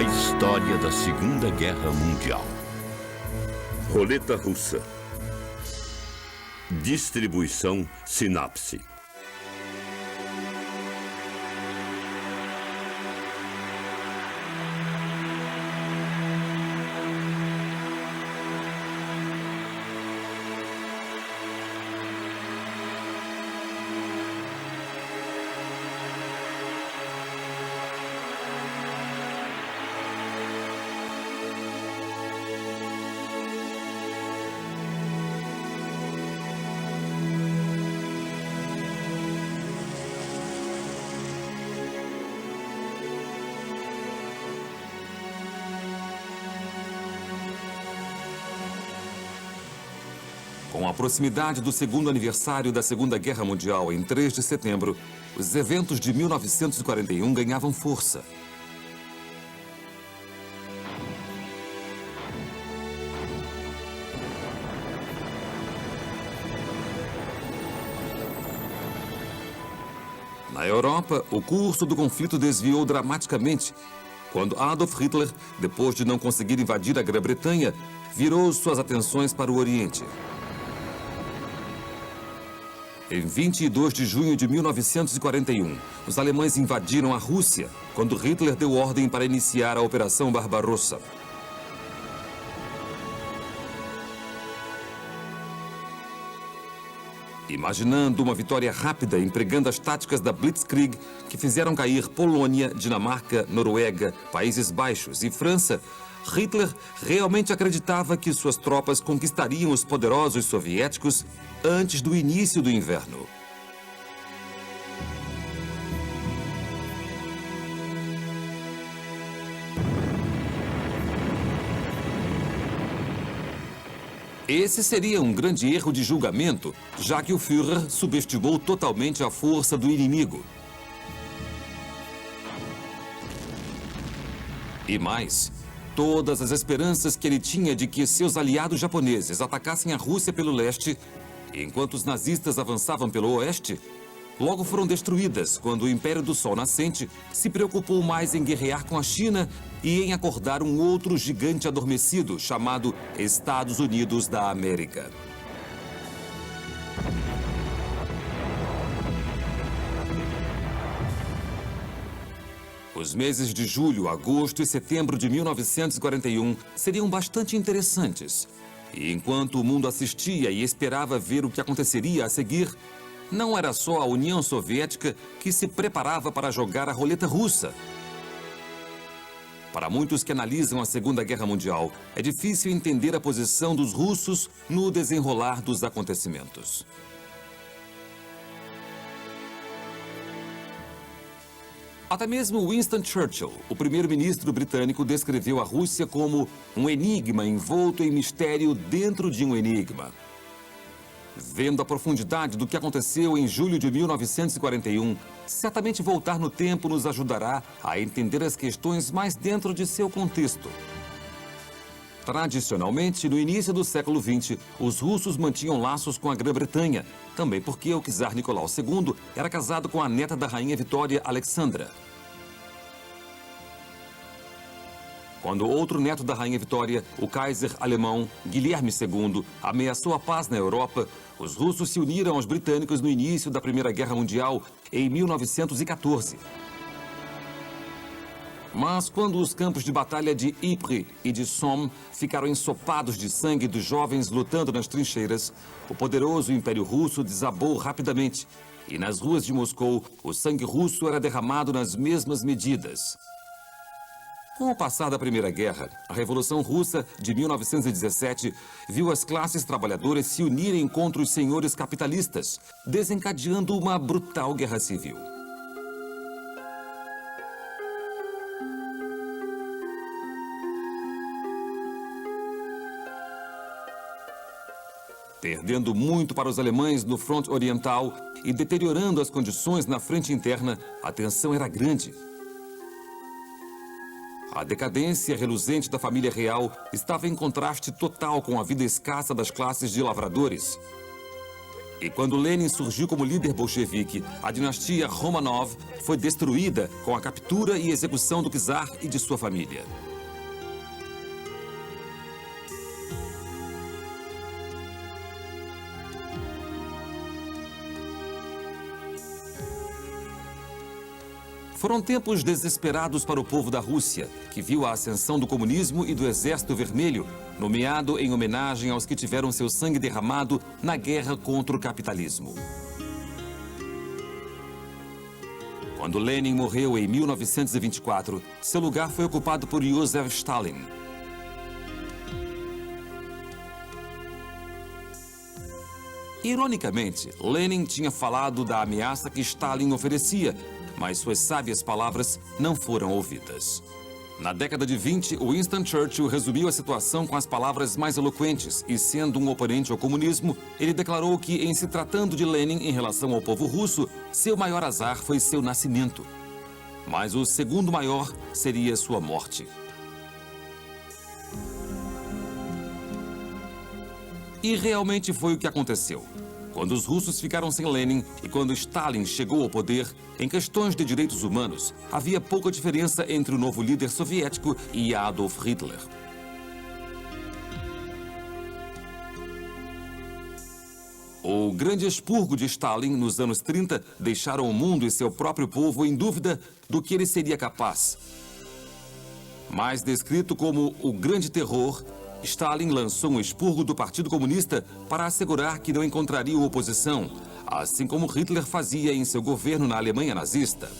A história da Segunda Guerra Mundial. Roleta russa. Distribuição Sinapse. Com a proximidade do segundo aniversário da Segunda Guerra Mundial, em 3 de setembro, os eventos de 1941 ganhavam força. Na Europa, o curso do conflito desviou dramaticamente quando Adolf Hitler, depois de não conseguir invadir a Grã-Bretanha, virou suas atenções para o Oriente. Em 22 de junho de 1941, os alemães invadiram a Rússia, quando Hitler deu ordem para iniciar a Operação Barbarossa. Imaginando uma vitória rápida empregando as táticas da Blitzkrieg, que fizeram cair Polônia, Dinamarca, Noruega, Países Baixos e França, Hitler realmente acreditava que suas tropas conquistariam os poderosos soviéticos antes do início do inverno. Esse seria um grande erro de julgamento, já que o Führer subestimou totalmente a força do inimigo. E mais, todas as esperanças que ele tinha de que seus aliados japoneses atacassem a Rússia pelo leste, enquanto os nazistas avançavam pelo oeste, logo foram destruídas quando o Império do Sol Nascente se preocupou mais em guerrear com a China e em acordar um outro gigante adormecido chamado Estados Unidos da América. Os meses de julho, agosto e setembro de 1941 seriam bastante interessantes. E enquanto o mundo assistia e esperava ver o que aconteceria a seguir, não era só a União Soviética que se preparava para jogar a roleta russa. Para muitos que analisam a Segunda Guerra Mundial, é difícil entender a posição dos russos no desenrolar dos acontecimentos. Até mesmo Winston Churchill, o primeiro-ministro britânico, descreveu a Rússia como um enigma envolto em mistério dentro de um enigma. Vendo a profundidade do que aconteceu em julho de 1941, certamente voltar no tempo nos ajudará a entender as questões mais dentro de seu contexto. Tradicionalmente, no início do século XX, os russos mantinham laços com a Grã-Bretanha, também porque o czar Nicolau II era casado com a neta da rainha Vitória, Alexandra. Quando outro neto da rainha Vitória, o Kaiser alemão Guilherme II, ameaçou a paz na Europa, os russos se uniram aos britânicos no início da Primeira Guerra Mundial, em 1914. Mas quando os campos de batalha de Ypres e de Somme ficaram ensopados de sangue dos jovens lutando nas trincheiras, o poderoso Império Russo desabou rapidamente. E nas ruas de Moscou, o sangue russo era derramado nas mesmas medidas. Com o passar da Primeira Guerra, a Revolução Russa de 1917 viu as classes trabalhadoras se unirem contra os senhores capitalistas, desencadeando uma brutal guerra civil. perdendo muito para os alemães no fronte oriental e deteriorando as condições na frente interna, a tensão era grande. A decadência reluzente da família real estava em contraste total com a vida escassa das classes de lavradores. E quando Lenin surgiu como líder bolchevique, a dinastia Romanov foi destruída com a captura e execução do czar e de sua família. Foram tempos desesperados para o povo da Rússia, que viu a ascensão do comunismo e do Exército Vermelho, nomeado em homenagem aos que tiveram seu sangue derramado na guerra contra o capitalismo. Quando Lenin morreu em 1924, seu lugar foi ocupado por Joseph Stalin. Ironicamente, Lenin tinha falado da ameaça que Stalin oferecia, mas suas sábias palavras não foram ouvidas. Na década de 20, Winston Churchill resumiu a situação com as palavras mais eloquentes e, sendo um oponente ao comunismo, ele declarou que, em se tratando de Lenin em relação ao povo russo, seu maior azar foi seu nascimento. Mas o segundo maior seria sua morte. E realmente foi o que aconteceu. Quando os russos ficaram sem Lenin e quando Stalin chegou ao poder, em questões de direitos humanos, havia pouca diferença entre o novo líder soviético e Adolf Hitler. O grande expurgo de Stalin nos anos 30 deixaram o mundo e seu próprio povo em dúvida do que ele seria capaz. Mais descrito como o Grande Terror, Stalin lançou um expurgo do Partido Comunista para assegurar que não encontraria oposição, assim como Hitler fazia em seu governo na Alemanha nazista.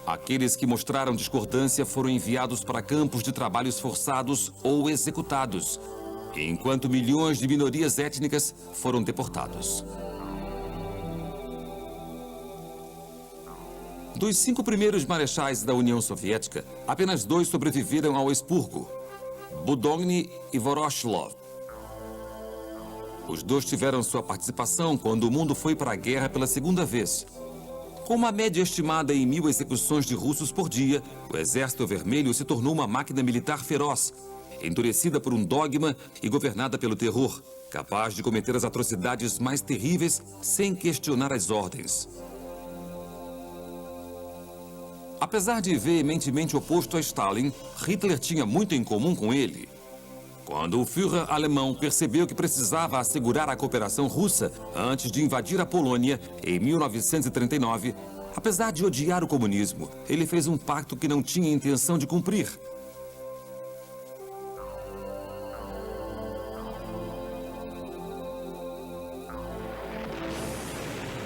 Aqueles que mostraram discordância foram enviados para campos de trabalhos forçados ou executados, enquanto milhões de minorias étnicas foram deportados. Dos 5 primeiros marechais da União Soviética, apenas 2 sobreviveram ao expurgo, Budonny e Voroshilov. Os 2 tiveram sua participação quando o mundo foi para a guerra pela segunda vez. Com uma média estimada em 1000 execuções de russos por dia, o Exército Vermelho se tornou uma máquina militar feroz, endurecida por um dogma e governada pelo terror, capaz de cometer as atrocidades mais terríveis sem questionar as ordens. Apesar de veementemente oposto a Stalin, Hitler tinha muito em comum com ele. Quando o Führer alemão percebeu que precisava assegurar a cooperação russa antes de invadir a Polônia, em 1939, apesar de odiar o comunismo, ele fez um pacto que não tinha intenção de cumprir.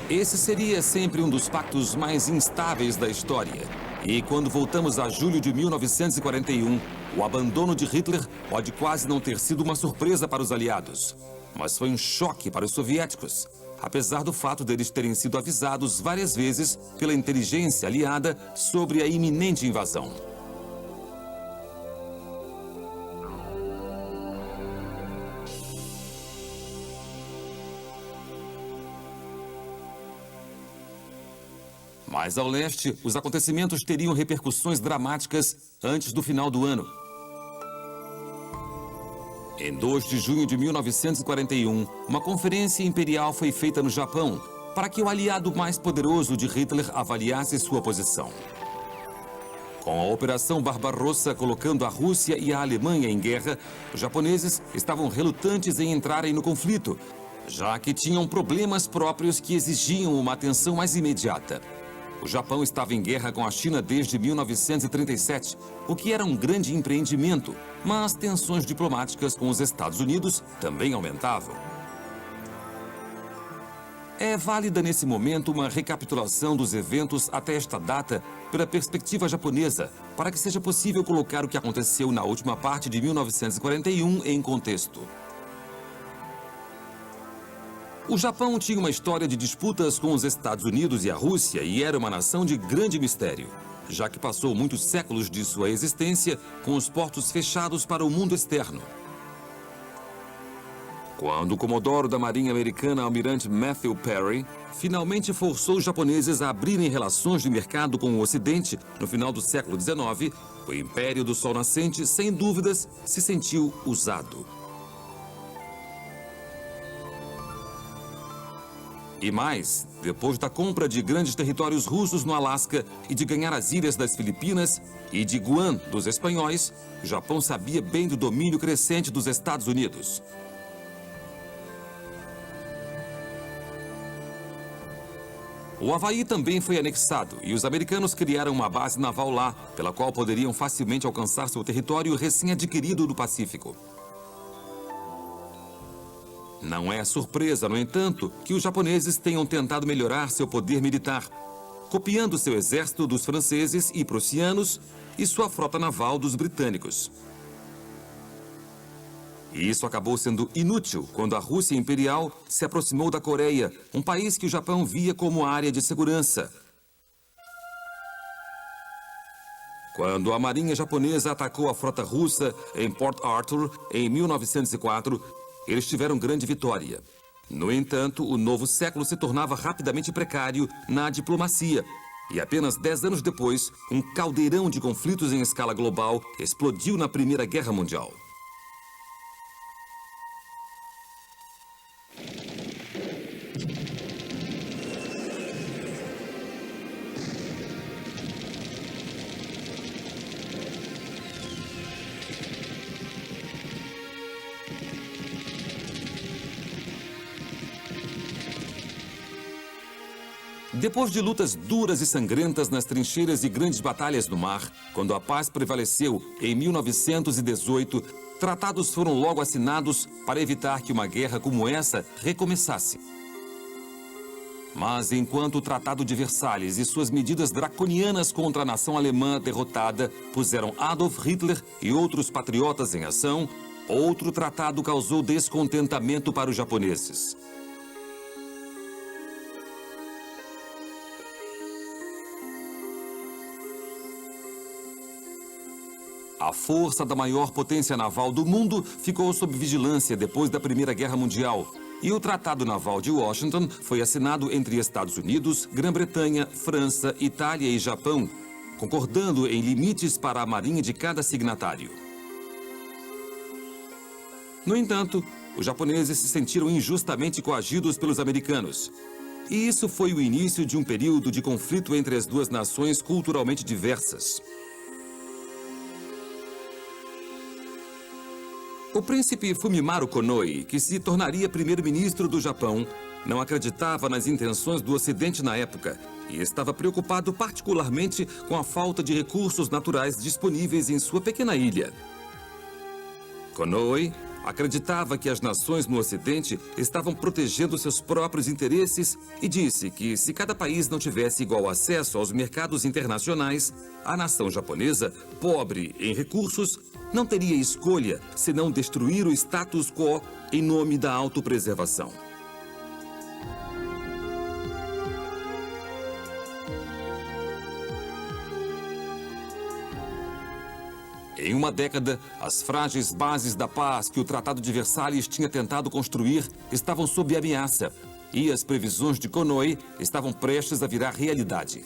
Esse seria sempre um dos pactos mais instáveis da história. E quando voltamos a julho de 1941, o abandono de Hitler pode quase não ter sido uma surpresa para os aliados. Mas foi um choque para os soviéticos, apesar do fato deles terem sido avisados várias vezes pela inteligência aliada sobre a iminente invasão. Mas ao leste, os acontecimentos teriam repercussões dramáticas antes do final do ano. Em 2 de junho de 1941, uma conferência imperial foi feita no Japão para que o aliado mais poderoso de Hitler avaliasse sua posição. Com a Operação Barbarossa colocando a Rússia e a Alemanha em guerra, os japoneses estavam relutantes em entrarem no conflito, já que tinham problemas próprios que exigiam uma atenção mais imediata. O Japão estava em guerra com a China desde 1937, o que era um grande empreendimento, mas tensões diplomáticas com os Estados Unidos também aumentavam. É válida nesse momento uma recapitulação dos eventos até esta data pela perspectiva japonesa, para que seja possível colocar o que aconteceu na última parte de 1941 em contexto. O Japão tinha uma história de disputas com os Estados Unidos e a Rússia e era uma nação de grande mistério, já que passou muitos séculos de sua existência com os portos fechados para o mundo externo. Quando o comodoro da Marinha Americana, almirante Matthew Perry, finalmente forçou os japoneses a abrirem relações de mercado com o Ocidente no final do século XIX, o Império do Sol Nascente, sem dúvidas, se sentiu usado. E mais, depois da compra de grandes territórios russos no Alasca e de ganhar as ilhas das Filipinas e de Guam dos espanhóis, o Japão sabia bem do domínio crescente dos Estados Unidos. O Havaí também foi anexado e os americanos criaram uma base naval lá, pela qual poderiam facilmente alcançar seu território recém-adquirido do Pacífico. Não é surpresa, no entanto, que os japoneses tenham tentado melhorar seu poder militar, copiando seu exército dos franceses e prussianos e sua frota naval dos britânicos. E isso acabou sendo inútil quando a Rússia Imperial se aproximou da Coreia, um país que o Japão via como área de segurança. Quando a Marinha Japonesa atacou a frota russa em Port Arthur em 1904, eles tiveram grande vitória. No entanto, o novo século se tornava rapidamente precário na diplomacia. E apenas 10 anos depois, um caldeirão de conflitos em escala global explodiu na Primeira Guerra Mundial. Depois de lutas duras e sangrentas nas trincheiras e grandes batalhas no mar, quando a paz prevaleceu em 1918, tratados foram logo assinados para evitar que uma guerra como essa recomeçasse. Mas enquanto o Tratado de Versalhes e suas medidas draconianas contra a nação alemã derrotada puseram Adolf Hitler e outros patriotas em ação, outro tratado causou descontentamento para os japoneses. A força da maior potência naval do mundo ficou sob vigilância depois da Primeira Guerra Mundial. E o Tratado Naval de Washington foi assinado entre Estados Unidos, Grã-Bretanha, França, Itália e Japão, concordando em limites para a marinha de cada signatário. No entanto, os japoneses se sentiram injustamente coagidos pelos americanos. E isso foi o início de um período de conflito entre as duas nações culturalmente diversas. O príncipe Fumimaru Konoe, que se tornaria primeiro-ministro do Japão, não acreditava nas intenções do Ocidente na época e estava preocupado particularmente com a falta de recursos naturais disponíveis em sua pequena ilha. Konoe acreditava que as nações no Ocidente estavam protegendo seus próprios interesses e disse que se cada país não tivesse igual acesso aos mercados internacionais, a nação japonesa, pobre em recursos, não teria escolha senão destruir o status quo em nome da autopreservação. Em uma década, as frágeis bases da paz que o Tratado de Versalhes tinha tentado construir estavam sob ameaça e as previsões de Konoe estavam prestes a virar realidade.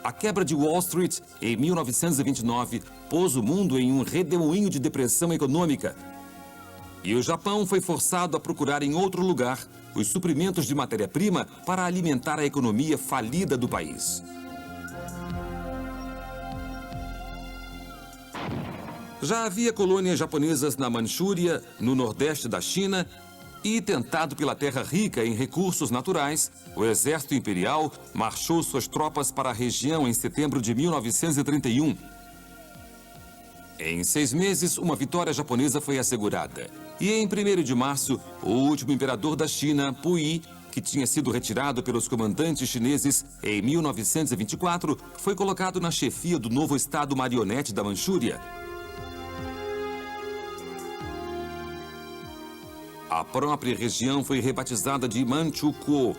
A quebra de Wall Street, em 1929, pôs o mundo em um redemoinho de depressão econômica. E o Japão foi forçado a procurar em outro lugar os suprimentos de matéria-prima para alimentar a economia falida do país. Já havia colônias japonesas na Manchúria, no nordeste da China, e, tentado pela terra rica em recursos naturais, o exército imperial marchou suas tropas para a região em setembro de 1931. Em 6 meses, uma vitória japonesa foi assegurada. E em 1º de março, o último imperador da China, Puyi, que tinha sido retirado pelos comandantes chineses em 1924, foi colocado na chefia do novo estado marionete da Manchúria. A própria região foi rebatizada de Manchukuo.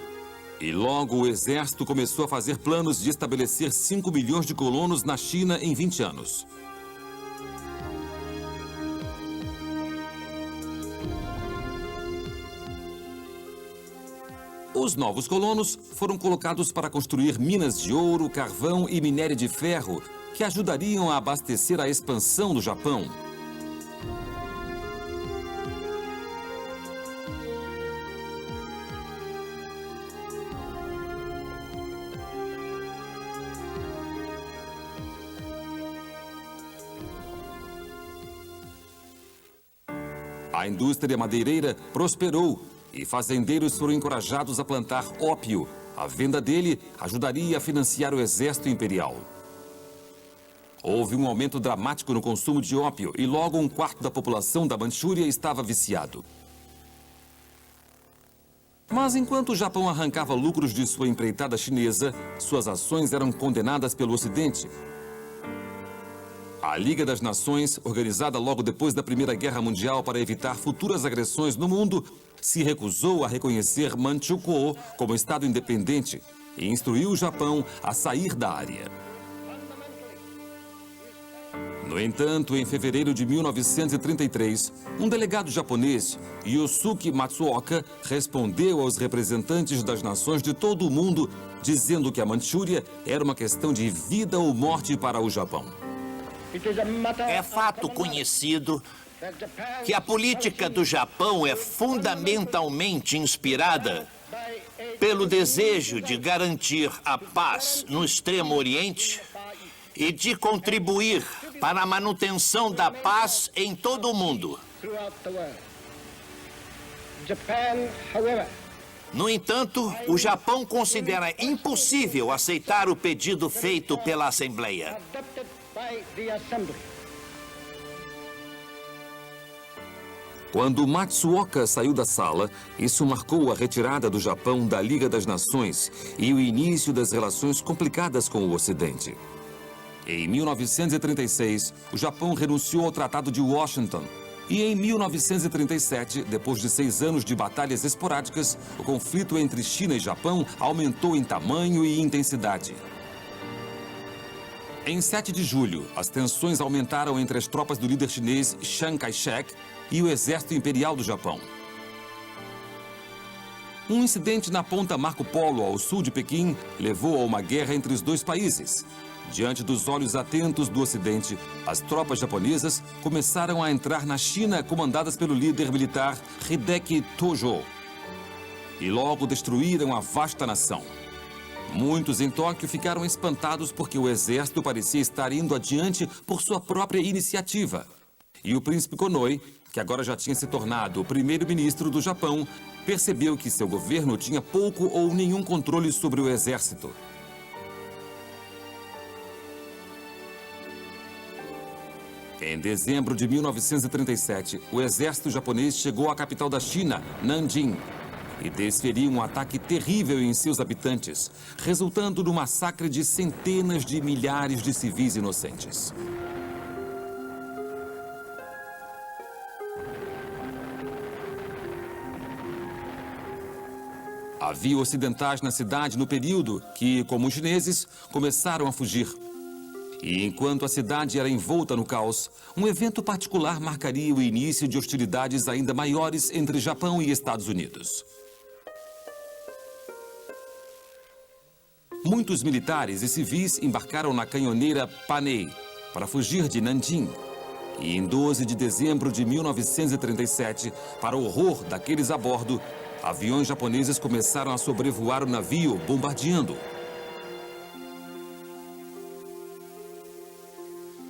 E logo o exército começou a fazer planos de estabelecer 5 milhões de colonos na China em 20 anos. Os novos colonos foram colocados para construir minas de ouro, carvão e minério de ferro, que ajudariam a abastecer a expansão do Japão. A indústria madeireira prosperou e fazendeiros foram encorajados a plantar ópio. A venda dele ajudaria a financiar o exército imperial. Houve um aumento dramático no consumo de ópio e logo 1/4 da população da Manchúria estava viciado. Mas enquanto o Japão arrancava lucros de sua empreitada chinesa, suas ações eram condenadas pelo Ocidente. A Liga das Nações, organizada logo depois da Primeira Guerra Mundial para evitar futuras agressões no mundo, se recusou a reconhecer Manchukuo como Estado independente e instruiu o Japão a sair da área. No entanto, em fevereiro de 1933, um delegado japonês, Yosuke Matsuoka, respondeu aos representantes das nações de todo o mundo, dizendo que a Manchúria era uma questão de vida ou morte para o Japão. É fato conhecido que a política do Japão é fundamentalmente inspirada pelo desejo de garantir a paz no Extremo Oriente e de contribuir para a manutenção da paz em todo o mundo. No entanto, o Japão considera impossível aceitar o pedido feito pela Assembleia. Quando Matsuoka saiu da sala, isso marcou a retirada do Japão da Liga das Nações e o início das relações complicadas com o Ocidente. Em 1936, o Japão renunciou ao Tratado de Washington. E em 1937, depois de 6 anos de batalhas esporádicas, o conflito entre China e Japão aumentou em tamanho e intensidade. Em 7 de julho, as tensões aumentaram entre as tropas do líder chinês Chiang Kai-shek e o exército imperial do Japão. Um incidente na ponta Marco Polo, ao sul de Pequim, levou a uma guerra entre os dois países. Diante dos olhos atentos do Ocidente, as tropas japonesas começaram a entrar na China, comandadas pelo líder militar Hideki Tojo, e logo destruíram a vasta nação. Muitos em Tóquio ficaram espantados porque o exército parecia estar indo adiante por sua própria iniciativa. E o príncipe Konoe, que agora já tinha se tornado o primeiro-ministro do Japão, percebeu que seu governo tinha pouco ou nenhum controle sobre o exército. Em dezembro de 1937, o exército japonês chegou à capital da China, Nanjing, e desferiu um ataque terrível em seus habitantes, resultando no massacre de centenas de milhares de civis inocentes. Havia ocidentais na cidade no período que, como os chineses, começaram a fugir. E enquanto a cidade era envolta no caos, um evento particular marcaria o início de hostilidades ainda maiores entre Japão e Estados Unidos. Muitos militares e civis embarcaram na canhoneira Panay para fugir de Nanjing. E em 12 de dezembro de 1937, para o horror daqueles a bordo, aviões japoneses começaram a sobrevoar o navio, bombardeando.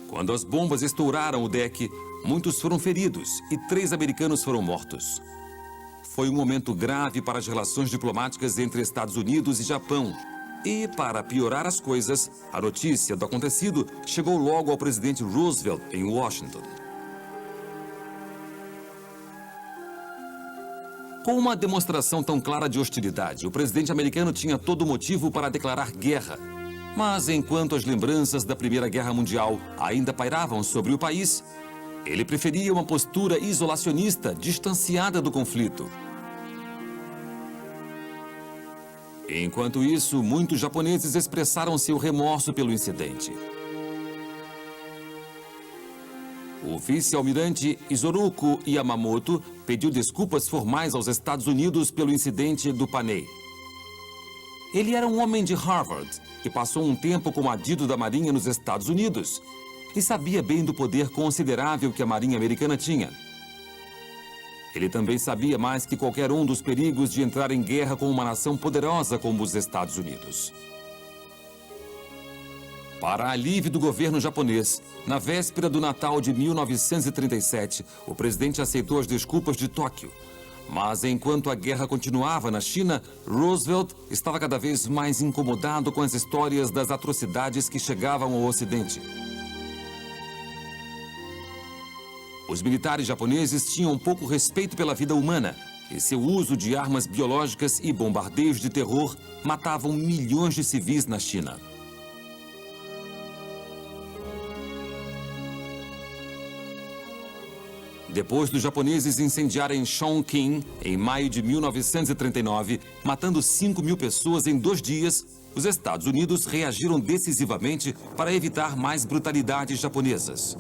Quando as bombas estouraram o deck, muitos foram feridos e 3 americanos foram mortos. Foi um momento grave para as relações diplomáticas entre Estados Unidos e Japão. E, para piorar as coisas, a notícia do acontecido chegou logo ao presidente Roosevelt em Washington. Com uma demonstração tão clara de hostilidade, o presidente americano tinha todo motivo para declarar guerra. Mas enquanto as lembranças da Primeira Guerra Mundial ainda pairavam sobre o país, ele preferia uma postura isolacionista, distanciada do conflito. Enquanto isso, muitos japoneses expressaram seu remorso pelo incidente. O vice-almirante Isoroku Yamamoto pediu desculpas formais aos Estados Unidos pelo incidente do Panay. Ele era um homem de Harvard, que passou um tempo como adido da Marinha nos Estados Unidos e sabia bem do poder considerável que a Marinha americana tinha. Ele também sabia mais que qualquer um dos perigos de entrar em guerra com uma nação poderosa como os Estados Unidos. Para alívio do governo japonês, na véspera do Natal de 1937, o presidente aceitou as desculpas de Tóquio. Mas enquanto a guerra continuava na China, Roosevelt estava cada vez mais incomodado com as histórias das atrocidades que chegavam ao Ocidente. Os militares japoneses tinham pouco respeito pela vida humana e seu uso de armas biológicas e bombardeios de terror matavam milhões de civis na China. Depois dos japoneses incendiarem Chongqing em maio de 1939, matando 5.000 pessoas em 2 dias, os Estados Unidos reagiram decisivamente para evitar mais brutalidades japonesas.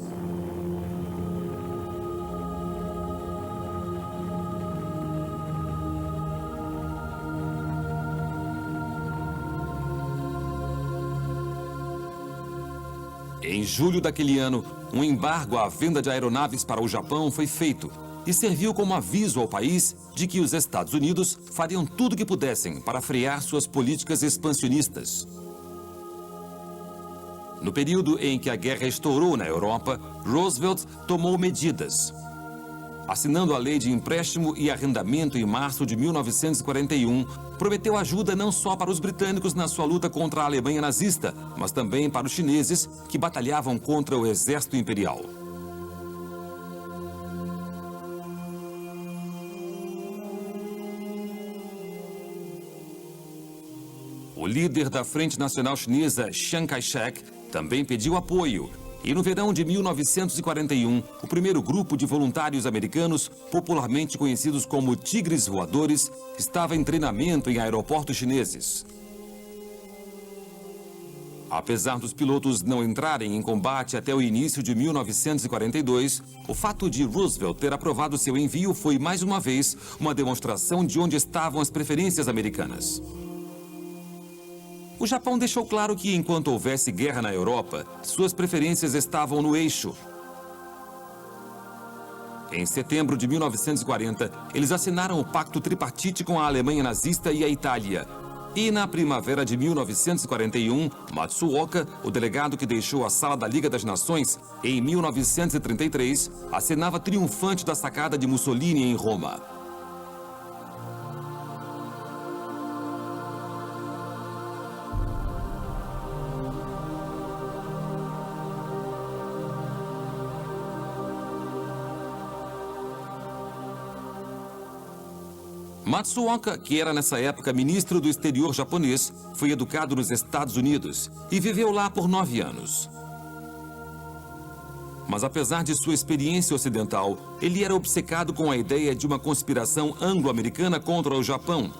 Em julho daquele ano, um embargo à venda de aeronaves para o Japão foi feito e serviu como aviso ao país de que os Estados Unidos fariam tudo o que pudessem para frear suas políticas expansionistas. No período em que a guerra estourou na Europa, Roosevelt tomou medidas. Assinando a Lei de Empréstimo e Arrendamento em março de 1941, prometeu ajuda não só para os britânicos na sua luta contra a Alemanha nazista, mas também para os chineses que batalhavam contra o exército imperial. O líder da Frente Nacional Chinesa, Chiang Kai-shek, também pediu apoio. E no verão de 1941, o primeiro grupo de voluntários americanos, popularmente conhecidos como Tigres Voadores, estava em treinamento em aeroportos chineses. Apesar dos pilotos não entrarem em combate até o início de 1942, o fato de Roosevelt ter aprovado seu envio foi, mais uma vez, uma demonstração de onde estavam as preferências americanas. O Japão deixou claro que, enquanto houvesse guerra na Europa, suas preferências estavam no eixo. Em setembro de 1940, eles assinaram o Pacto Tripartite com a Alemanha nazista e a Itália. E na primavera de 1941, Matsuoka, o delegado que deixou a Sala da Liga das Nações em 1933, acenava triunfante da sacada de Mussolini em Roma. Matsuoka, que era nessa época ministro do exterior japonês, foi educado nos Estados Unidos e viveu lá por 9 anos. Mas apesar de sua experiência ocidental, ele era obcecado com a ideia de uma conspiração anglo-americana contra o Japão.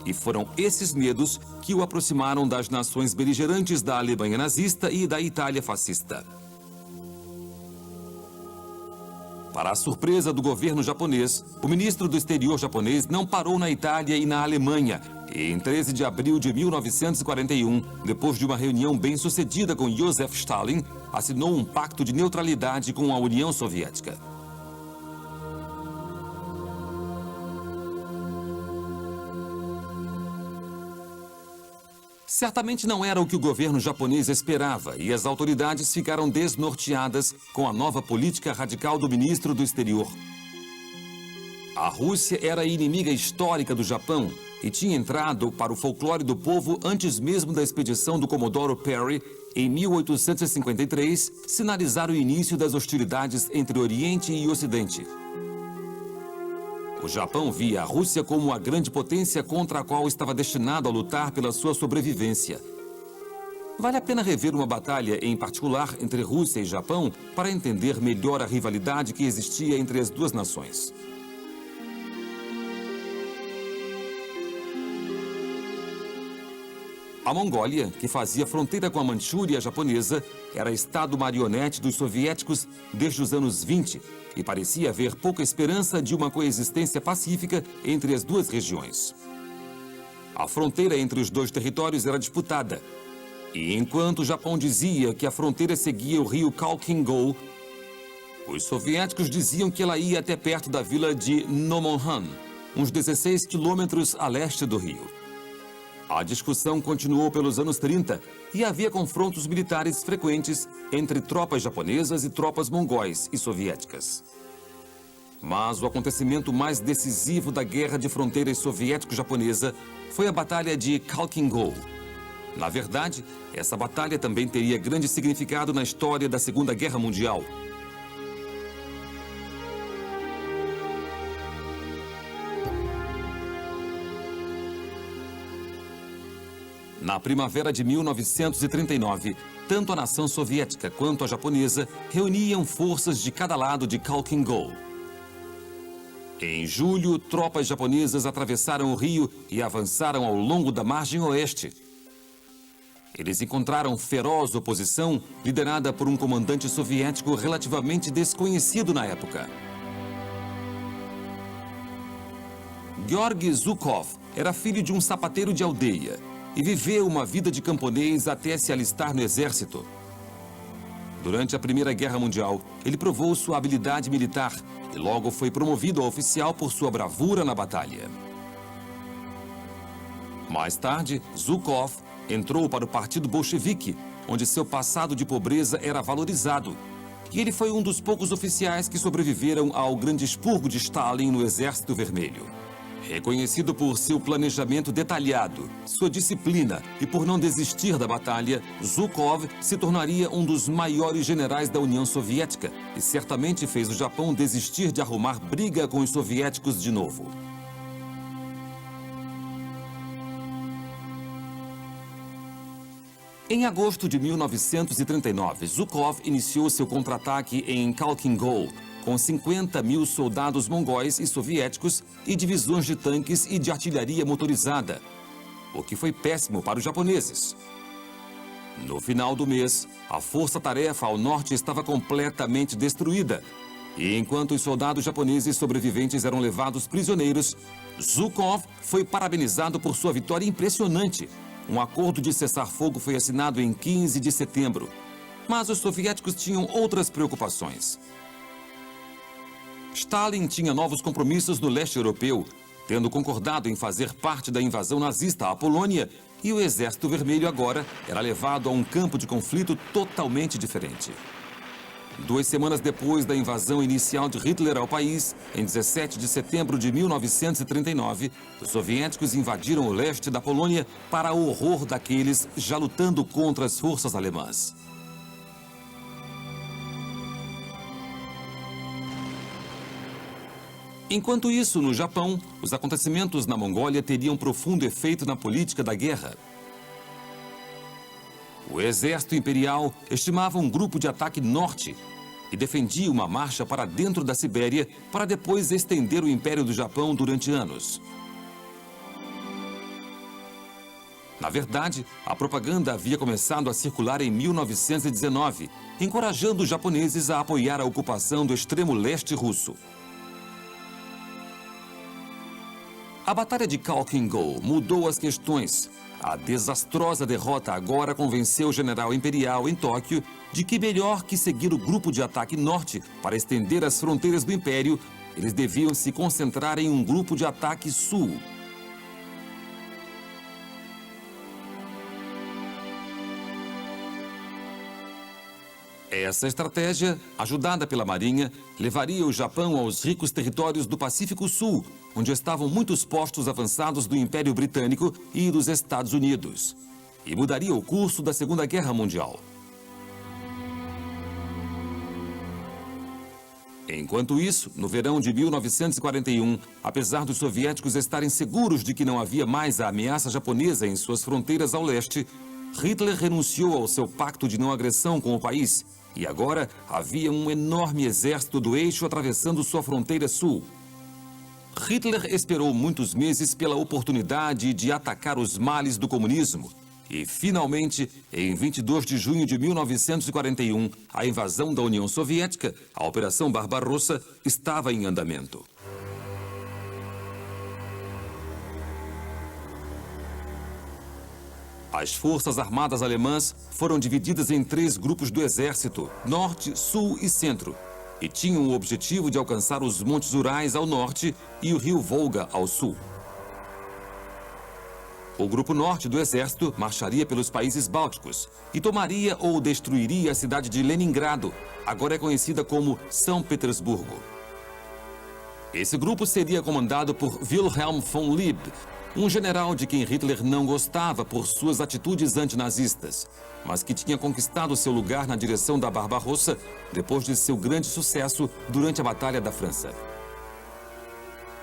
E foram esses medos que o aproximaram das nações beligerantes da Alemanha nazista e da Itália fascista. Para a surpresa do governo japonês, o ministro do exterior japonês não parou na Itália e na Alemanha. E em 13 de abril de 1941, depois de uma reunião bem-sucedida com Joseph Stalin, assinou um pacto de neutralidade com a União Soviética. Certamente não era o que o governo japonês esperava e as autoridades ficaram desnorteadas com a nova política radical do ministro do exterior. A Rússia era a inimiga histórica do Japão e tinha entrado para o folclore do povo antes mesmo da expedição do Comodoro Perry, em 1853, sinalizar o início das hostilidades entre Oriente e Ocidente. O Japão via a Rússia como a grande potência contra a qual estava destinado a lutar pela sua sobrevivência. Vale a pena rever uma batalha em particular entre Rússia e Japão para entender melhor a rivalidade que existia entre as duas nações. A Mongólia, que fazia fronteira com a Manchúria japonesa, era estado marionete dos soviéticos desde os anos 20 e parecia haver pouca esperança de uma coexistência pacífica entre as duas regiões. A fronteira entre os dois territórios era disputada. E enquanto o Japão dizia que a fronteira seguia o rio Khalkhin-Gol, os soviéticos diziam que ela ia até perto da vila de Nomonhan, uns 16 quilômetros a leste do rio. A discussão continuou pelos anos 30 e havia confrontos militares frequentes entre tropas japonesas e tropas mongóis e soviéticas. Mas o acontecimento mais decisivo da Guerra de Fronteiras Soviético-Japonesa foi a Batalha de Khalkhin-Gol. Na verdade, essa batalha também teria grande significado na história da Segunda Guerra Mundial. Na primavera de 1939, tanto a nação soviética quanto a japonesa reuniam forças de cada lado de Khalkhin-Gol. Em julho, tropas japonesas atravessaram o rio e avançaram ao longo da margem oeste. Eles encontraram feroz oposição liderada por um comandante soviético relativamente desconhecido na época. Georgy Zhukov era filho de um sapateiro de aldeia e viveu uma vida de camponês até se alistar no exército. Durante a Primeira Guerra Mundial, ele provou sua habilidade militar e logo foi promovido a oficial por sua bravura na batalha. Mais tarde, Zhukov entrou para o Partido Bolchevique, onde seu passado de pobreza era valorizado. E ele foi um dos poucos oficiais que sobreviveram ao grande expurgo de Stalin no Exército Vermelho. Reconhecido por seu planejamento detalhado, sua disciplina e por não desistir da batalha, Zhukov se tornaria um dos maiores generais da União Soviética e certamente fez o Japão desistir de arrumar briga com os soviéticos de novo. Em agosto de 1939, Zhukov iniciou seu contra-ataque em Khalkhin-Gol, com 50 mil soldados mongóis e soviéticos e divisões de tanques e de artilharia motorizada, o que foi péssimo para os japoneses. No final do mês, a força-tarefa ao norte estava completamente destruída, e enquanto os soldados japoneses sobreviventes eram levados prisioneiros, Zhukov foi parabenizado por sua vitória impressionante. Um acordo de cessar-fogo foi assinado em 15 de setembro, mas os soviéticos tinham outras preocupações. Stalin tinha novos compromissos no leste europeu, tendo concordado em fazer parte da invasão nazista à Polônia, e o Exército Vermelho agora era levado a um campo de conflito totalmente diferente. 2 semanas depois da invasão inicial de Hitler ao país, em 17 de setembro de 1939, os soviéticos invadiram o leste da Polônia para o horror daqueles já lutando contra as forças alemãs. Enquanto isso, no Japão, os acontecimentos na Mongólia teriam profundo efeito na política da guerra. O exército imperial estimava um grupo de ataque norte e defendia uma marcha para dentro da Sibéria para depois estender o Império do Japão durante anos. Na verdade, a propaganda havia começado a circular em 1919, encorajando os japoneses a apoiar a ocupação do extremo leste russo. A Batalha de Khalkhin-Gol mudou as questões. A desastrosa derrota agora convenceu o general imperial em Tóquio de que melhor que seguir o grupo de ataque norte para estender as fronteiras do império, eles deviam se concentrar em um grupo de ataque sul. Essa estratégia, ajudada pela Marinha, levaria o Japão aos ricos territórios do Pacífico Sul, onde estavam muitos postos avançados do Império Britânico e dos Estados Unidos, e mudaria o curso da Segunda Guerra Mundial. Enquanto isso, no verão de 1941, apesar dos soviéticos estarem seguros de que não havia mais a ameaça japonesa em suas fronteiras ao leste, Hitler renunciou ao seu pacto de não agressão com o país e agora havia um enorme exército do eixo atravessando sua fronteira sul. Hitler esperou muitos meses pela oportunidade de atacar os males do comunismo e, finalmente, em 22 de junho de 1941, a invasão da União Soviética, a Operação Barbarossa, estava em andamento. As forças armadas alemãs foram divididas em 3 grupos do exército, norte, sul e centro, e tinham o objetivo de alcançar os Montes Urais ao norte e o rio Volga ao sul. O grupo norte do exército marcharia pelos países bálticos e tomaria ou destruiria a cidade de Leningrado, agora é conhecida como São Petersburgo. Esse grupo seria comandado por Wilhelm von Lieb, um general de quem Hitler não gostava por suas atitudes antinazistas, mas que tinha conquistado seu lugar na direção da Barbarossa depois de seu grande sucesso durante a Batalha da França.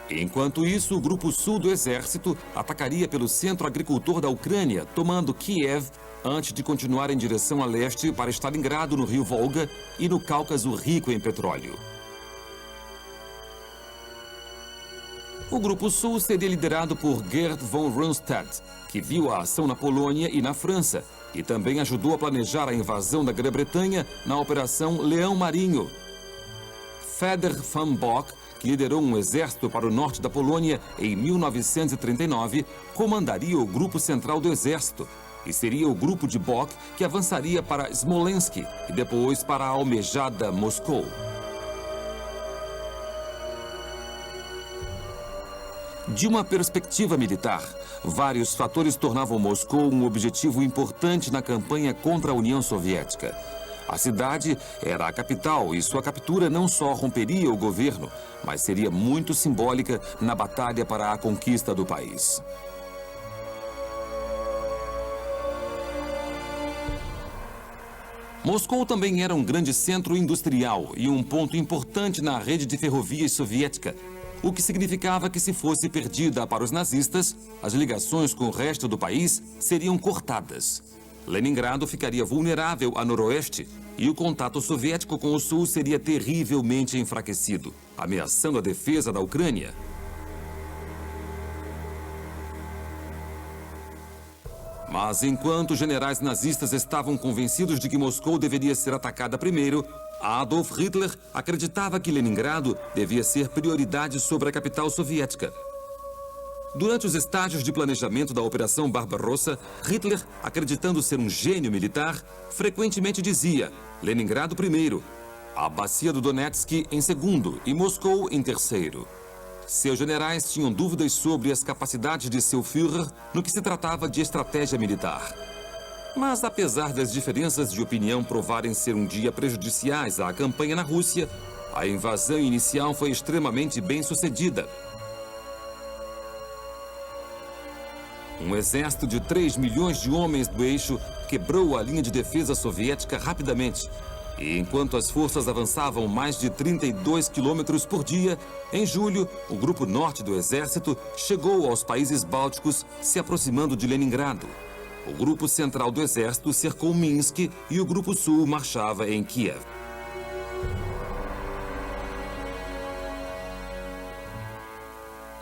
Enquanto isso, o grupo sul do exército atacaria pelo centro agricultor da Ucrânia, tomando Kiev, antes de continuar em direção a leste para Stalingrado no rio Volga e no Cáucaso rico em petróleo. O grupo sul seria liderado por Gerd von Rundstedt, que viu a ação na Polônia e na França, e também ajudou a planejar a invasão da Grã-Bretanha na Operação Leão Marinho. Feder von Bock, que liderou um exército para o norte da Polônia em 1939, comandaria o grupo central do exército, e seria o grupo de Bock que avançaria para Smolensk e depois para a almejada Moscou. De uma perspectiva militar, vários fatores tornavam Moscou um objetivo importante na campanha contra a União Soviética. A cidade era a capital e sua captura não só romperia o governo, mas seria muito simbólica na batalha para a conquista do país. Moscou também era um grande centro industrial e um ponto importante na rede de ferrovias soviética, o que significava que, se fosse perdida para os nazistas, as ligações com o resto do país seriam cortadas. Leningrado ficaria vulnerável a noroeste e o contato soviético com o sul seria terrivelmente enfraquecido, ameaçando a defesa da Ucrânia. Mas enquanto os generais nazistas estavam convencidos de que Moscou deveria ser atacada primeiro, Adolf Hitler acreditava que Leningrado devia ser prioridade sobre a capital soviética. Durante os estágios de planejamento da Operação Barbarossa, Hitler, acreditando ser um gênio militar, frequentemente dizia: Leningrado primeiro, a bacia do Donetsk em segundo e Moscou em terceiro. Seus generais tinham dúvidas sobre as capacidades de seu Führer no que se tratava de estratégia militar. Mas, apesar das diferenças de opinião provarem ser um dia prejudiciais à campanha na Rússia, a invasão inicial foi extremamente bem sucedida. Um exército de 3 milhões de homens do eixo quebrou a linha de defesa soviética rapidamente. E enquanto as forças avançavam mais de 32 quilômetros por dia, em julho, o grupo norte do exército chegou aos países bálticos, se aproximando de Leningrado. O grupo central do exército cercou Minsk e o grupo sul marchava em Kiev.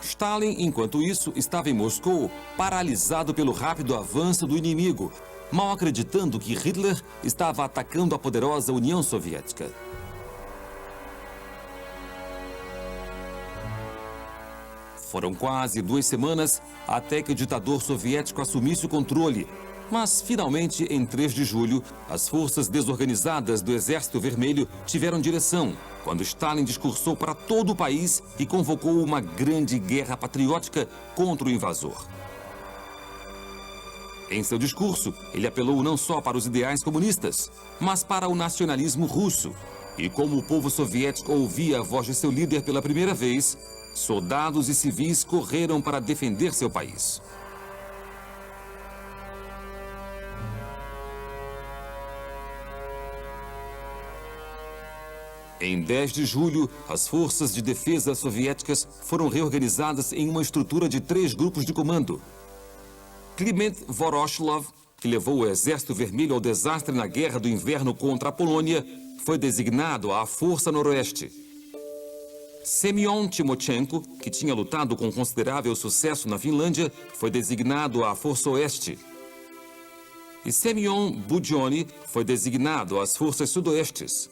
Stalin, enquanto isso, estava em Moscou, paralisado pelo rápido avanço do inimigo, mal acreditando que Hitler estava atacando a poderosa União Soviética. Foram quase 2 semanas até que o ditador soviético assumisse o controle. Mas, finalmente, em 3 de julho, as forças desorganizadas do Exército Vermelho tiveram direção, quando Stalin discursou para todo o país e convocou uma grande guerra patriótica contra o invasor. Em seu discurso, ele apelou não só para os ideais comunistas, mas para o nacionalismo russo. E como o povo soviético ouvia a voz de seu líder pela primeira vez, soldados e civis correram para defender seu país. Em 10 de julho, as forças de defesa soviéticas foram reorganizadas em uma estrutura de 3 grupos de comando. Kliment Voroshilov, que levou o Exército Vermelho ao desastre na Guerra do Inverno contra a Polônia, foi designado à Força Noroeste. Semyon Timochenko, que tinha lutado com considerável sucesso na Finlândia, foi designado à Força Oeste. E Semyon Budyonny foi designado às Forças Sudoestes.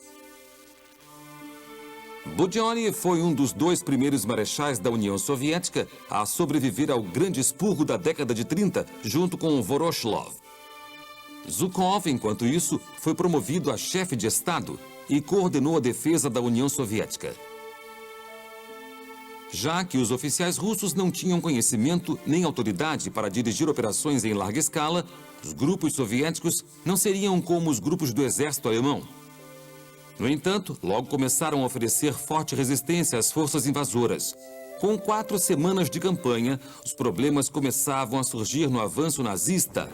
Budyonny foi um dos 2 primeiros marechais da União Soviética a sobreviver ao grande expurgo da década de 30, junto com Voroshilov. Zhukov, enquanto isso, foi promovido a chefe de Estado e coordenou a defesa da União Soviética. Já que os oficiais russos não tinham conhecimento nem autoridade para dirigir operações em larga escala, os grupos soviéticos não seriam como os grupos do exército alemão. No entanto, logo começaram a oferecer forte resistência às forças invasoras. Com 4 semanas de campanha, os problemas começavam a surgir no avanço nazista.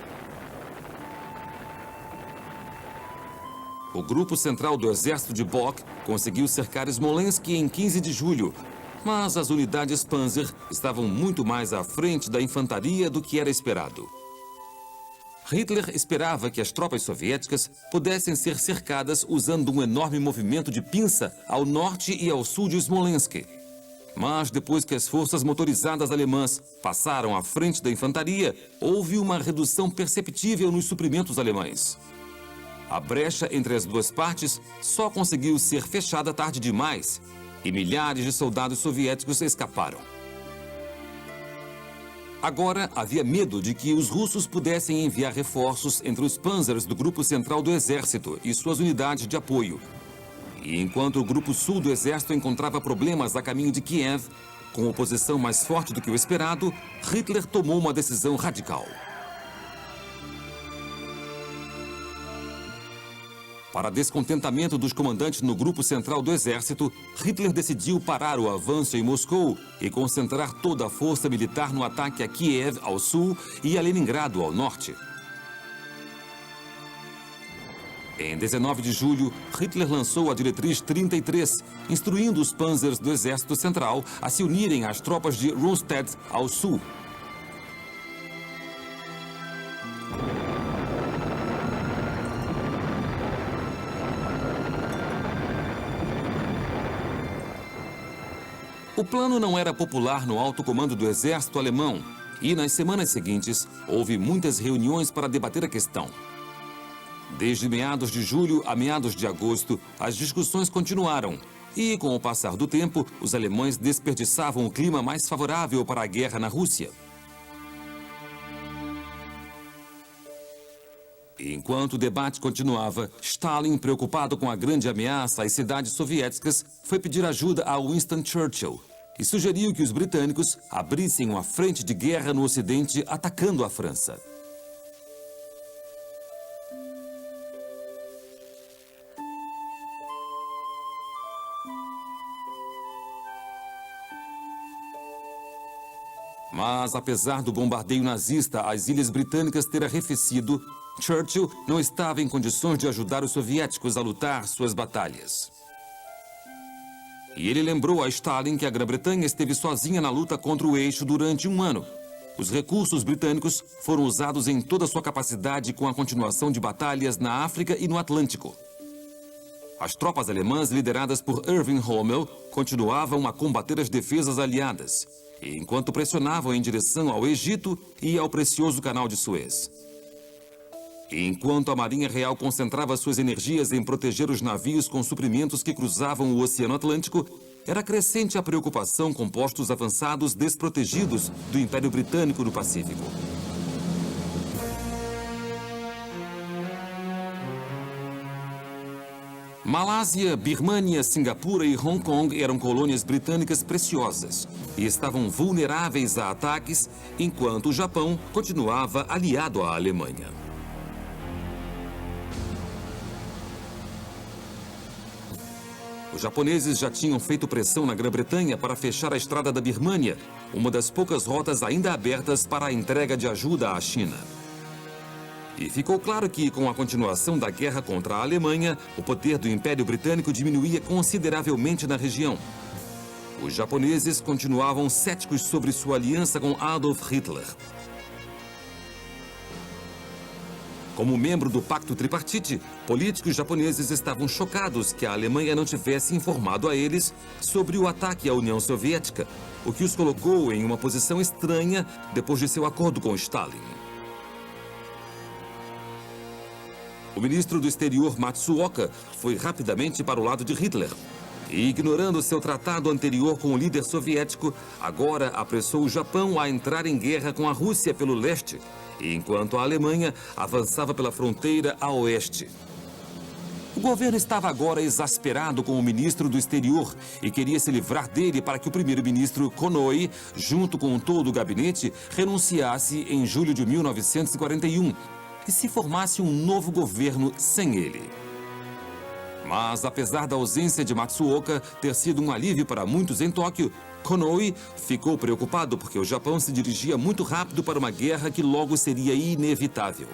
O grupo central do exército de Bock conseguiu cercar Smolensk em 15 de julho, mas as unidades Panzer estavam muito mais à frente da infantaria do que era esperado. Hitler esperava que as tropas soviéticas pudessem ser cercadas usando um enorme movimento de pinça ao norte e ao sul de Smolensk. Mas depois que as forças motorizadas alemãs passaram à frente da infantaria, houve uma redução perceptível nos suprimentos alemães. A brecha entre as duas partes só conseguiu ser fechada tarde demais e milhares de soldados soviéticos escaparam. Agora havia medo de que os russos pudessem enviar reforços entre os panzers do Grupo Central do Exército e suas unidades de apoio. E enquanto o Grupo Sul do Exército encontrava problemas a caminho de Kiev, com oposição mais forte do que o esperado, Hitler tomou uma decisão radical. Para descontentamento dos comandantes no Grupo Central do Exército, Hitler decidiu parar o avanço em Moscou e concentrar toda a força militar no ataque a Kiev, ao sul, e a Leningrado, ao norte. Em 19 de julho, Hitler lançou a Diretriz 33, instruindo os panzers do Exército Central a se unirem às tropas de Rundstedt, ao sul. O plano não era popular no alto comando do exército alemão e, nas semanas seguintes, houve muitas reuniões para debater a questão. Desde meados de julho a meados de agosto, as discussões continuaram e, com o passar do tempo, os alemães desperdiçavam o clima mais favorável para a guerra na Rússia. Enquanto o debate continuava, Stalin, preocupado com a grande ameaça às cidades soviéticas, foi pedir ajuda a Winston Churchill e sugeriu que os britânicos abrissem uma frente de guerra no Ocidente atacando a França. Mas, apesar do bombardeio nazista às ilhas britânicas ter arrefecido, Churchill não estava em condições de ajudar os soviéticos a lutar suas batalhas. E ele lembrou a Stalin que a Grã-Bretanha esteve sozinha na luta contra o eixo durante 1 ano. Os recursos britânicos foram usados em toda a sua capacidade com a continuação de batalhas na África e no Atlântico. As tropas alemãs, lideradas por Erwin Rommel, continuavam a combater as defesas aliadas, enquanto pressionavam em direção ao Egito e ao precioso Canal de Suez. Enquanto a Marinha Real concentrava suas energias em proteger os navios com suprimentos que cruzavam o Oceano Atlântico, era crescente a preocupação com postos avançados desprotegidos do Império Britânico no Pacífico. Malásia, Birmânia, Singapura e Hong Kong eram colônias britânicas preciosas e estavam vulneráveis a ataques, enquanto o Japão continuava aliado à Alemanha. Os japoneses já tinham feito pressão na Grã-Bretanha para fechar a estrada da Birmânia, uma das poucas rotas ainda abertas para a entrega de ajuda à China. E ficou claro que, com a continuação da guerra contra a Alemanha, o poder do Império Britânico diminuía consideravelmente na região. Os japoneses continuavam céticos sobre sua aliança com Adolf Hitler. Como membro do Pacto Tripartite, políticos japoneses estavam chocados que a Alemanha não tivesse informado a eles sobre o ataque à União Soviética, o que os colocou em uma posição estranha depois de seu acordo com Stalin. O ministro do Exterior, Matsuoka, foi rapidamente para o lado de Hitler e, ignorando seu tratado anterior com o líder soviético, agora apressou o Japão a entrar em guerra com a Rússia pelo leste enquanto a Alemanha avançava pela fronteira a oeste. O governo estava agora exasperado com o ministro do exterior e queria se livrar dele para que o primeiro-ministro Konoye, junto com todo o gabinete, renunciasse em julho de 1941 e se formasse um novo governo sem ele. Mas, apesar da ausência de Matsuoka ter sido um alívio para muitos em Tóquio, Konoye ficou preocupado porque o Japão se dirigia muito rápido para uma guerra que logo seria inevitável.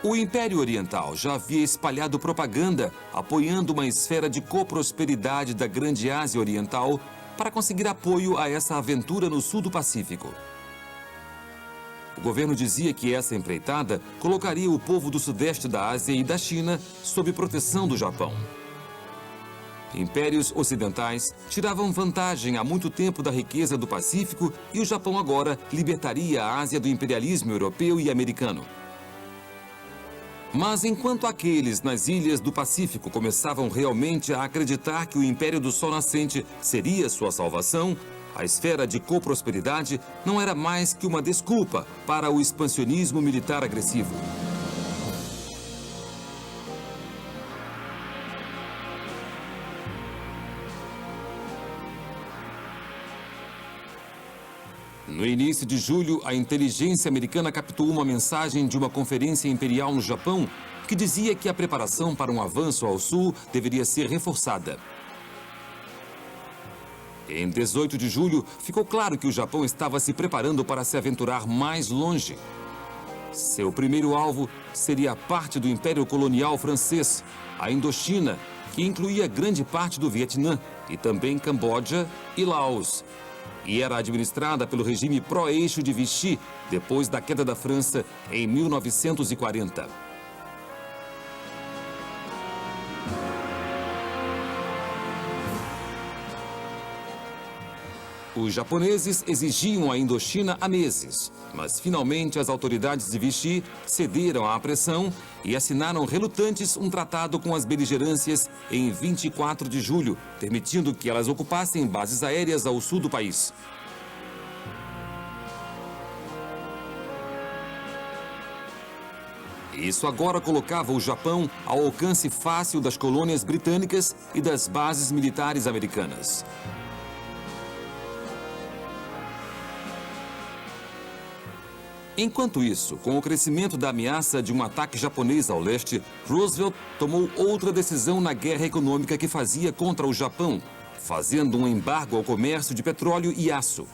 O Império Oriental já havia espalhado propaganda apoiando uma esfera de coprosperidade da Grande Ásia Oriental para conseguir apoio a essa aventura no sul do Pacífico. O governo dizia que essa empreitada colocaria o povo do sudeste da Ásia e da China sob proteção do Japão. Impérios ocidentais tiravam vantagem há muito tempo da riqueza do Pacífico e o Japão agora libertaria a Ásia do imperialismo europeu e americano. Mas enquanto aqueles nas ilhas do Pacífico começavam realmente a acreditar que o Império do Sol Nascente seria sua salvação, a esfera de coprosperidade não era mais que uma desculpa para o expansionismo militar agressivo. No início de julho, a inteligência americana captou uma mensagem de uma conferência imperial no Japão que dizia que a preparação para um avanço ao sul deveria ser reforçada. Em 18 de julho, ficou claro que o Japão estava se preparando para se aventurar mais longe. Seu primeiro alvo seria parte do Império Colonial Francês, a Indochina, que incluía grande parte do Vietnã e também Camboja e Laos, e era administrada pelo regime pró-eixo de Vichy, depois da queda da França em 1940. Os japoneses exigiam a Indochina há meses, mas finalmente as autoridades de Vichy cederam à pressão e assinaram relutantes um tratado com as beligerâncias em 24 de julho, permitindo que elas ocupassem bases aéreas ao sul do país. Isso agora colocava o Japão ao alcance fácil das colônias britânicas e das bases militares americanas. Enquanto isso, com o crescimento da ameaça de um ataque japonês ao leste, Roosevelt tomou outra decisão na guerra econômica que fazia contra o Japão, fazendo um embargo ao comércio de petróleo e aço.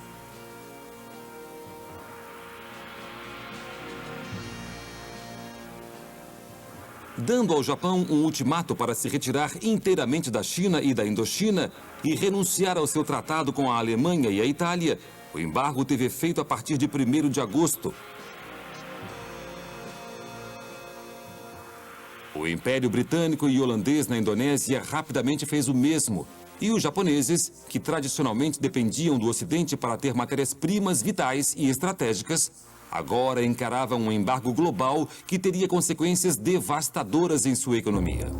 Dando ao Japão um ultimato para se retirar inteiramente da China e da Indochina e renunciar ao seu tratado com a Alemanha e a Itália, o embargo teve efeito a partir de 1º de agosto. O Império Britânico e holandês na Indonésia rapidamente fez o mesmo. E os japoneses, que tradicionalmente dependiam do Ocidente para ter matérias-primas vitais e estratégicas, agora encaravam um embargo global que teria consequências devastadoras em sua economia.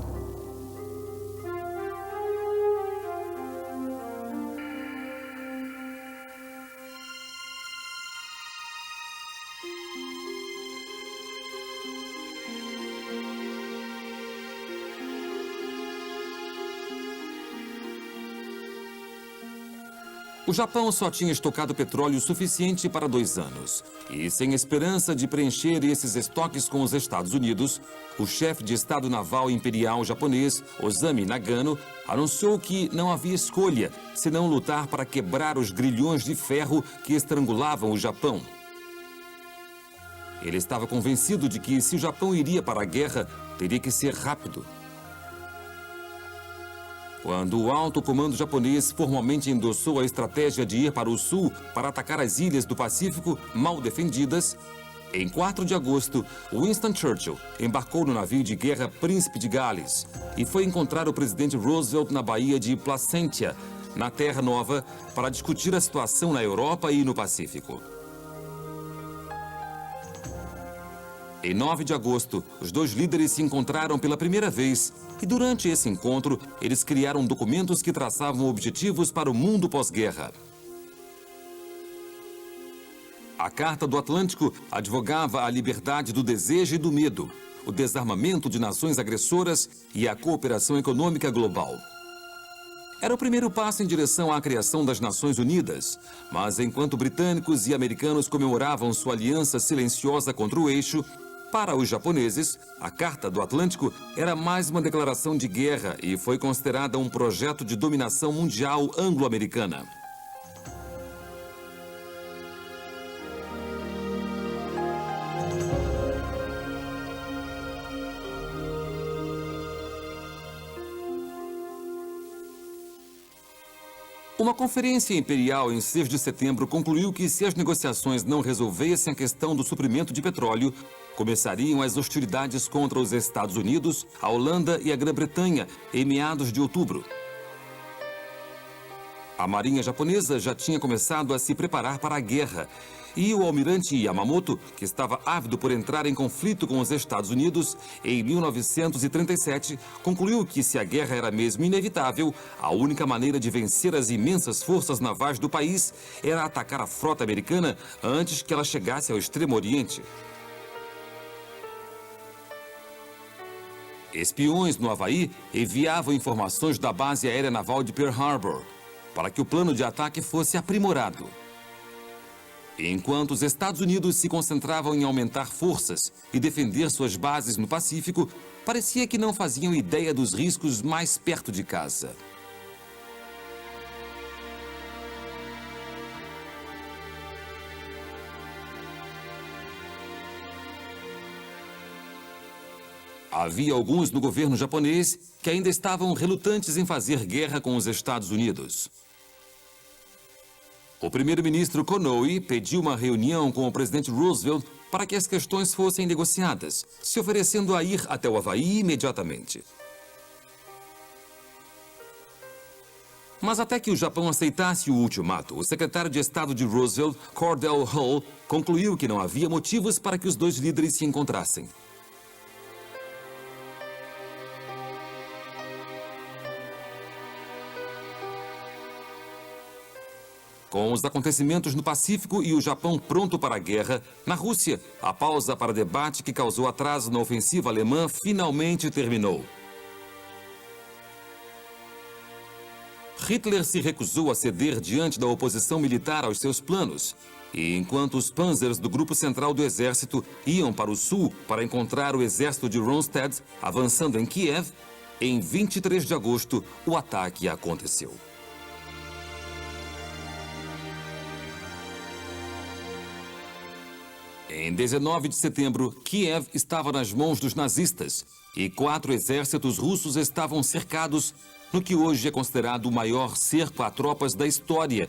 O Japão só tinha estocado petróleo suficiente para 2 anos. E sem esperança de preencher esses estoques com os Estados Unidos, o chefe de Estado Naval Imperial japonês, Ozami Nagano, anunciou que não havia escolha senão lutar para quebrar os grilhões de ferro que estrangulavam o Japão. Ele estava convencido de que, se o Japão iria para a guerra, teria que ser rápido. Quando o alto comando japonês formalmente endossou a estratégia de ir para o sul para atacar as ilhas do Pacífico mal defendidas, em 4 de agosto, Winston Churchill embarcou no navio de guerra Príncipe de Gales e foi encontrar o presidente Roosevelt na Baía de Placentia, na Terra Nova, para discutir a situação na Europa e no Pacífico. Em 9 de agosto, os 2 líderes se encontraram pela primeira vez e, durante esse encontro, eles criaram documentos que traçavam objetivos para o mundo pós-guerra. A Carta do Atlântico advogava a liberdade do desejo e do medo, o desarmamento de nações agressoras e a cooperação econômica global. Era o primeiro passo em direção à criação das Nações Unidas, mas enquanto britânicos e americanos comemoravam sua aliança silenciosa contra o eixo, para os japoneses, a Carta do Atlântico era mais uma declaração de guerra e foi considerada um projeto de dominação mundial anglo-americana. Uma conferência imperial em 6 de setembro concluiu que se as negociações não resolvessem a questão do suprimento de petróleo, começariam as hostilidades contra os Estados Unidos, a Holanda e a Grã-Bretanha em meados de outubro. A marinha japonesa já tinha começado a se preparar para a guerra e o almirante Yamamoto, que estava ávido por entrar em conflito com os Estados Unidos, em 1937, concluiu que se a guerra era mesmo inevitável, a única maneira de vencer as imensas forças navais do país era atacar a frota americana antes que ela chegasse ao Extremo Oriente. Espiões no Havaí enviavam informações da base aérea naval de Pearl Harbor para que o plano de ataque fosse aprimorado. Enquanto os Estados Unidos se concentravam em aumentar forças e defender suas bases no Pacífico, parecia que não faziam ideia dos riscos mais perto de casa. Havia alguns no governo japonês que ainda estavam relutantes em fazer guerra com os Estados Unidos. O primeiro-ministro Konoe pediu uma reunião com o presidente Roosevelt para que as questões fossem negociadas, se oferecendo a ir até o Havaí imediatamente. Mas até que o Japão aceitasse o ultimato, o secretário de Estado de Roosevelt, Cordell Hull, concluiu que não havia motivos para que os dois líderes se encontrassem. Com os acontecimentos no Pacífico e o Japão pronto para a guerra, na Rússia, a pausa para debate que causou atraso na ofensiva alemã finalmente terminou. Hitler se recusou a ceder diante da oposição militar aos seus planos. E enquanto os panzers do Grupo Central do Exército iam para o sul para encontrar o exército de Rundstedt avançando em Kiev, em 23 de agosto o ataque aconteceu. Em 19 de setembro, Kiev estava nas mãos dos nazistas e 4 exércitos russos estavam cercados no que hoje é considerado o maior cerco a tropas da história.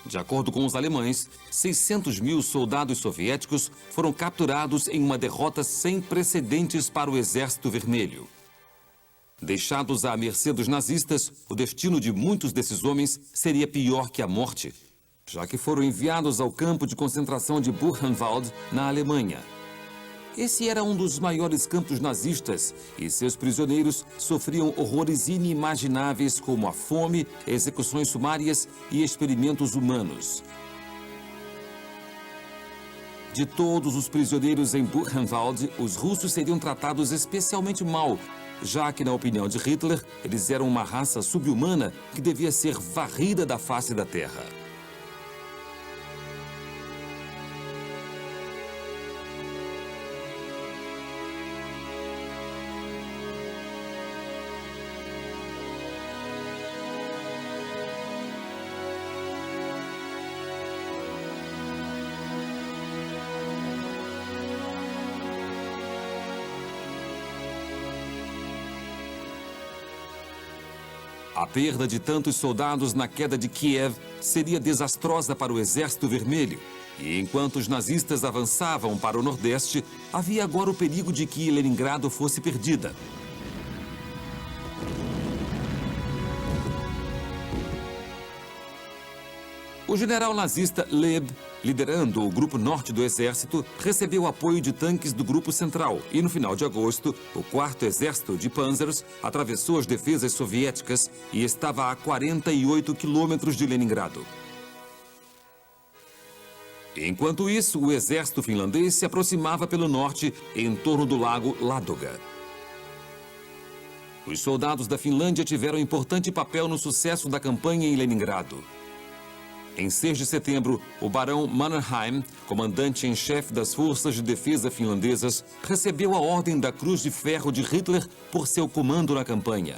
De acordo com os alemães, 600 mil soldados soviéticos foram capturados em uma derrota sem precedentes para o Exército Vermelho. Deixados à mercê dos nazistas, o destino de muitos desses homens seria pior que a morte, já que foram enviados ao campo de concentração de Buchenwald, na Alemanha. Esse era um dos maiores campos nazistas e seus prisioneiros sofriam horrores inimagináveis como a fome, execuções sumárias e experimentos humanos. De todos os prisioneiros em Buchenwald, os russos seriam tratados especialmente mal, já que, na opinião de Hitler, eles eram uma raça subhumana que devia ser varrida da face da terra. A perda de tantos soldados na queda de Kiev seria desastrosa para o Exército Vermelho. E enquanto os nazistas avançavam para o Nordeste, havia agora o perigo de que Leningrado fosse perdida. O general nazista Loeb, liderando o Grupo Norte do Exército, recebeu apoio de tanques do Grupo Central e, no final de agosto, o 4º Exército de Panzers atravessou as defesas soviéticas e estava a 48 quilômetros de Leningrado. Enquanto isso, o exército finlandês se aproximava pelo norte, em torno do lago Ladoga. Os soldados da Finlândia tiveram importante papel no sucesso da campanha em Leningrado. Em 6 de setembro, o barão Mannerheim, comandante em chefe das forças de defesa finlandesas, recebeu a Ordem da Cruz de Ferro de Hitler por seu comando na campanha.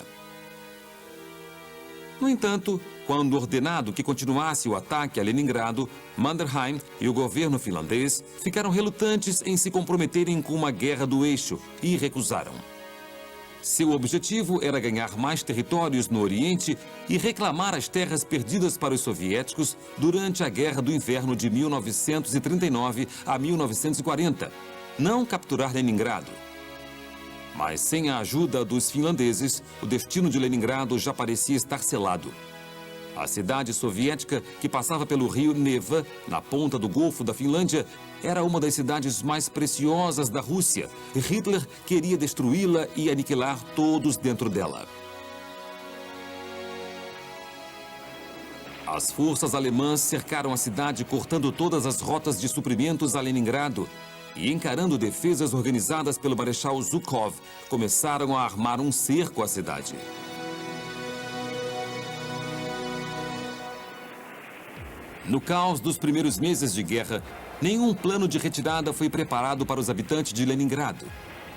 No entanto, quando ordenado que continuasse o ataque a Leningrado, Mannerheim e o governo finlandês ficaram relutantes em se comprometerem com uma guerra do eixo e recusaram. Seu objetivo era ganhar mais territórios no Oriente e reclamar as terras perdidas para os soviéticos durante a Guerra do Inverno de 1939 a 1940, não capturar Leningrado. Mas sem a ajuda dos finlandeses, o destino de Leningrado já parecia estar selado. A cidade soviética, que passava pelo rio Neva, na ponta do Golfo da Finlândia, era uma das cidades mais preciosas da Rússia e Hitler queria destruí-la e aniquilar todos dentro dela. As forças alemãs cercaram a cidade, cortando todas as rotas de suprimentos a Leningrado e, encarando defesas organizadas pelo Marechal Zhukov, começaram a armar um cerco à cidade. No caos dos primeiros meses de guerra, nenhum plano de retirada foi preparado para os habitantes de Leningrado.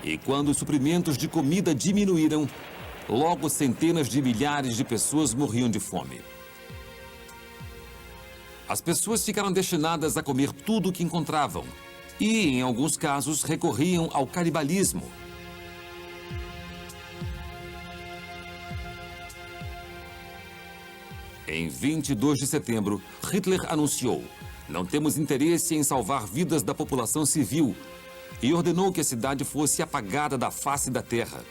E quando os suprimentos de comida diminuíram, logo centenas de milhares de pessoas morriam de fome. As pessoas ficaram destinadas a comer tudo o que encontravam e, em alguns casos, recorriam ao canibalismo. Em 22 de setembro, Hitler anunciou: "Não temos interesse em salvar vidas da população civil", e ordenou que a cidade fosse apagada da face da terra.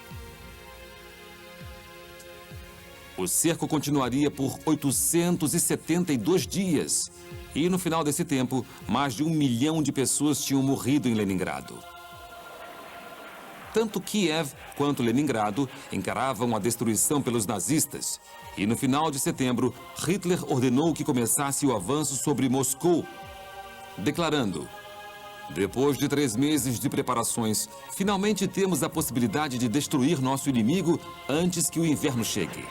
O cerco continuaria por 872 dias, e no final desse tempo, mais de 1 milhão de pessoas tinham morrido em Leningrado. Tanto Kiev quanto Leningrado encaravam a destruição pelos nazistas. E no final de setembro, Hitler ordenou que começasse o avanço sobre Moscou, declarando: "Depois de 3 meses de preparações, finalmente temos a possibilidade de destruir nosso inimigo antes que o inverno chegue."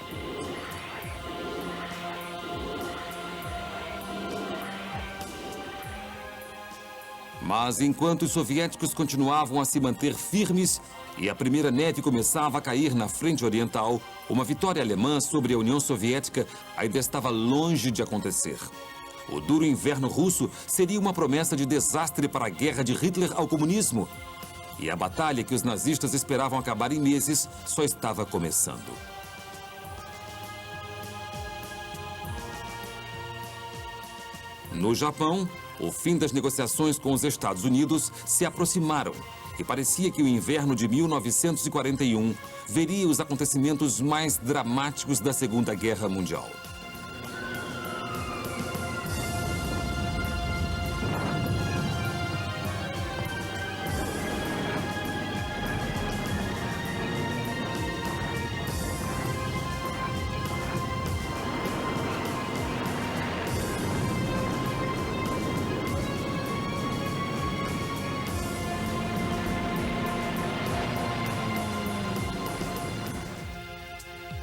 Mas enquanto os soviéticos continuavam a se manter firmes e a primeira neve começava a cair na frente oriental, uma vitória alemã sobre a União Soviética ainda estava longe de acontecer. O duro inverno russo seria uma promessa de desastre para a guerra de Hitler ao comunismo. E a batalha que os nazistas esperavam acabar em meses só estava começando. No Japão, o fim das negociações com os Estados Unidos se aproximaram e parecia que o inverno de 1941 veria os acontecimentos mais dramáticos da Segunda Guerra Mundial.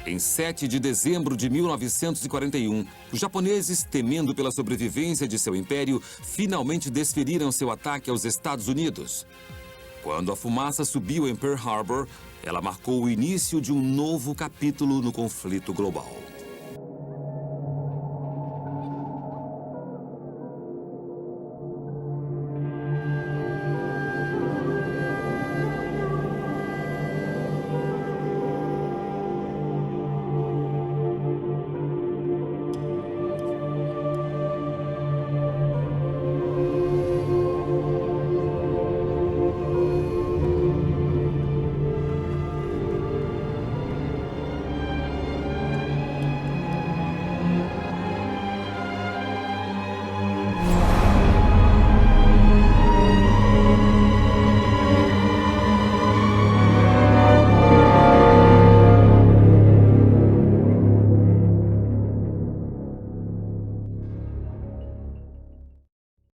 Em 7 de dezembro de 1941, os japoneses, temendo pela sobrevivência de seu império, finalmente desferiram seu ataque aos Estados Unidos. Quando a fumaça subiu em Pearl Harbor, ela marcou o início de um novo capítulo no conflito global.